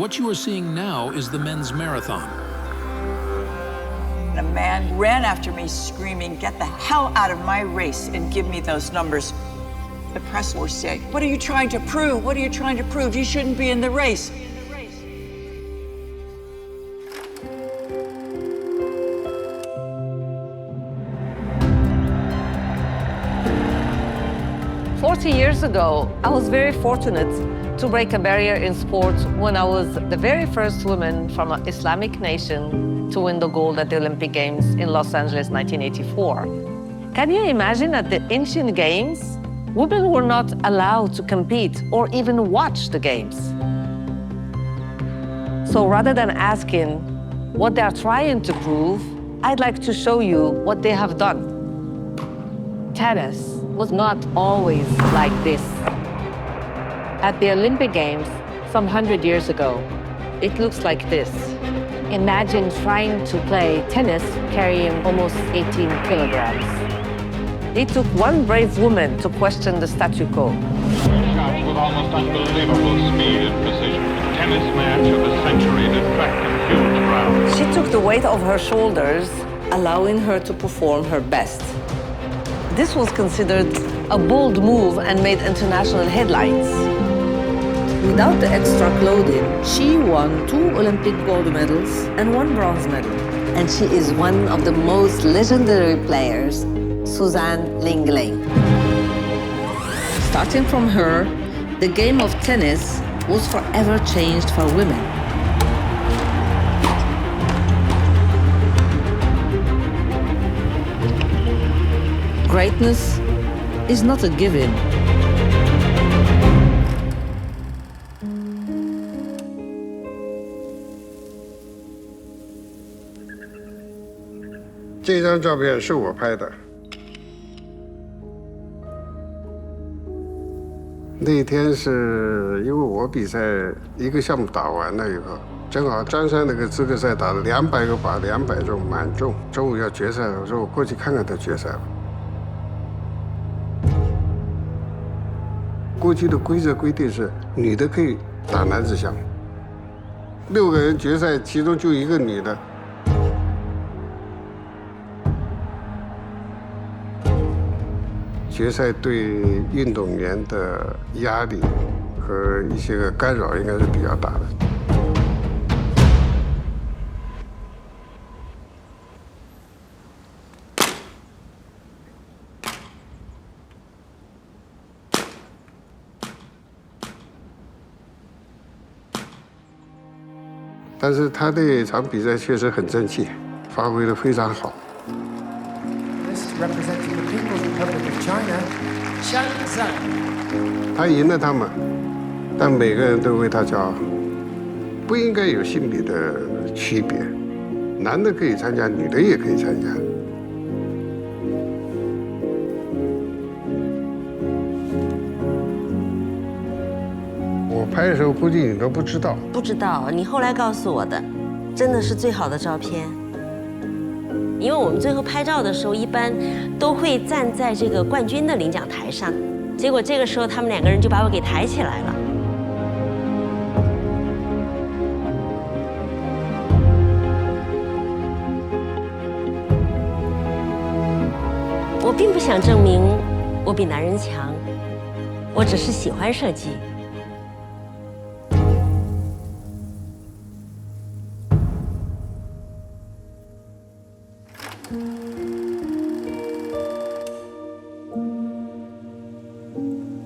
What you are seeing now is the men's marathon. A man ran after me screaming, "Get the hell out of my race and give me those numbers." The press will say, "What are you trying to prove? What are you trying to prove? You shouldn't be in the race." Years ago, I was very fortunate to break a barrier in sport when I was the very first woman from an Islamic nation to win the gold at the Olympic Games in Los Angeles, 1984. Can you imagine at the ancient games, women were not allowed to compete or even watch the games? So rather than asking what they are trying to prove, I'd like to show you what they have done. Tennis was not always like this. At the Olympic Games, some 100 years ago, it looks like this. Imagine trying to play tennis carrying almost 18 kilograms. It took one brave woman to question the statu quo. Shots with almost unbelievable speed and precision. A tennis match of the century that attracted huge crowds. She took the weight of her shoulders, allowing her to perform her best. This was considered a bold move and made international headlines. Without the extra clothing, she won 2 Olympic gold medals and 1 bronze medal. And she is one of the most legendary players, Suzanne Lenglen. Starting from her, the game of tennis was forever changed for women. Greatness is not a given.这张照片是我拍的。那天是因为我比赛一个项目打完了以后，正好张山那个资格赛打了200个靶，200中满中，中午要决赛，我说我过去看看他决赛吧。过去的规则规定是女的可以打男子项，6个人决赛，其中就1个女的。决赛对运动员的压力和一些个干扰应该是比较大的。但是他这场比赛确实很争气，发挥得非常好。他赢了他们，但每个人都为他骄傲。不应该有性别的区别，男的可以参加，女的也可以参加。我拍的时候估计你都不知道。不知道，你后来告诉我的，真的是最好的照片。因为我们最后拍照的时候，一般都会站在这个冠军的领奖台上，结果这个时候他们2个人就把我给抬起来了。我并不想证明我比男人强，我只是喜欢射击。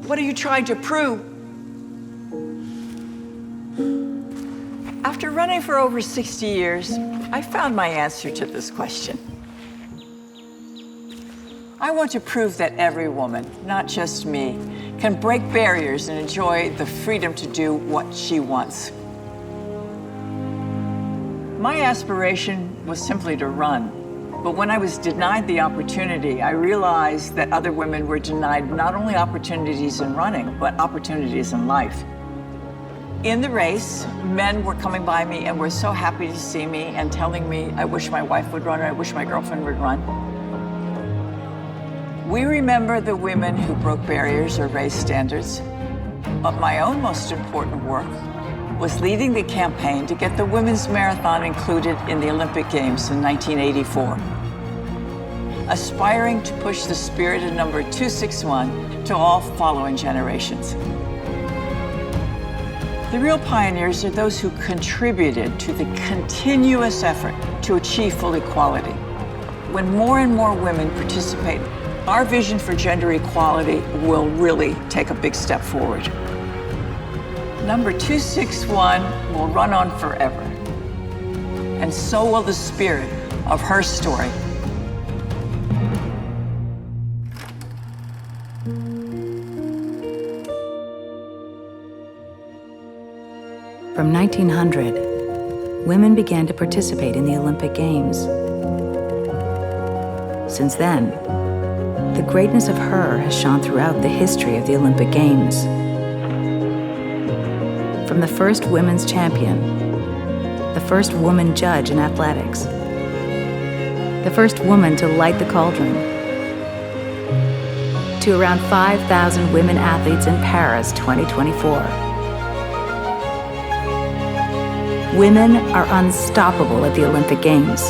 What are you trying to prove? After running for over 60 years, I found my answer to this question. I want to prove that every woman, not just me, can break barriers and enjoy the freedom to do what she wants. My aspiration was simply to run. But when I was denied the opportunity, I realized that other women were denied not only opportunities in running, but opportunities in life. In the race, men were coming by me and were so happy to see me and telling me, I wish my wife would run or I wish my girlfriend would run. We remember the women who broke barriers or raised standards, but my own most important work was leading the campaign to get the women's marathon included in the Olympic Games in 1984, aspiring to push the spirit of number 261 to all following generations. The real pioneers are those who contributed to the continuous effort to achieve full equality. When more and more women participate, our vision for gender equality will really take a big step forward. Number 261 will run on forever, and so will the spirit of her story. From 1900, women began to participate in the Olympic Games. Since then, the greatness of her has shone throughout the history of the Olympic Games. From the first women's champion, the first woman judge in athletics, the first woman to light the cauldron, to around 5,000 women athletes in Paris 2024. Women are unstoppable at the Olympic Games.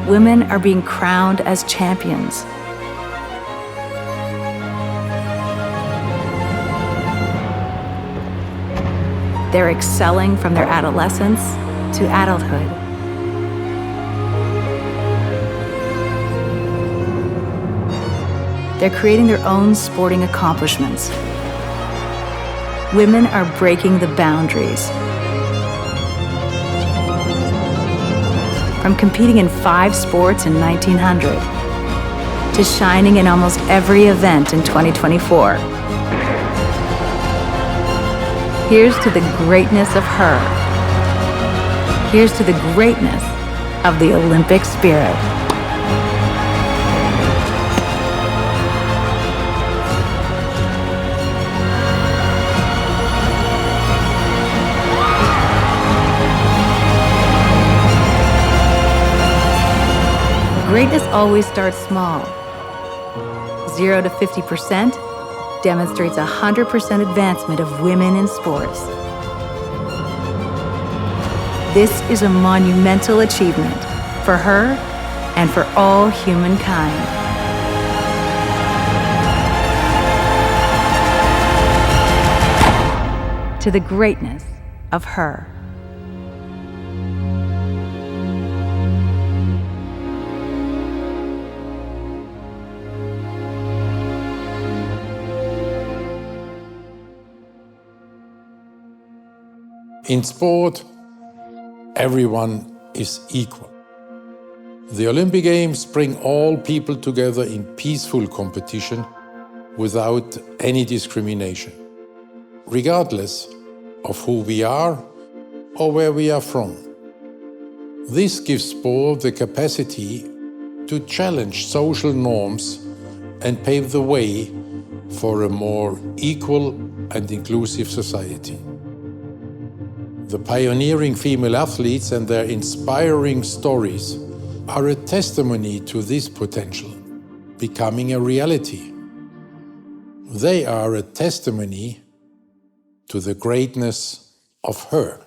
Women are being crowned as champions. They're excelling from their adolescence to adulthood. They're creating their own sporting accomplishments. Women are breaking the boundaries. From competing in 5 sports in 1900 to shining in almost every event in 2024. Here's to the greatness of her. Here's to the greatness of the Olympic spirit. Greatness always starts small. 0 to 50% demonstrates 100% advancement of women in sports. This is a monumental achievement for her and for all humankind. To the greatness of her. In sport, everyone is equal. The Olympic Games bring all people together in peaceful competition without any discrimination, regardless of who we are or where we are from. This gives sport the capacity to challenge social norms and pave the way for a more equal and inclusive society. The pioneering female athletes and their inspiring stories are a testimony to this potential becoming a reality. They are a testimony to the greatness of her.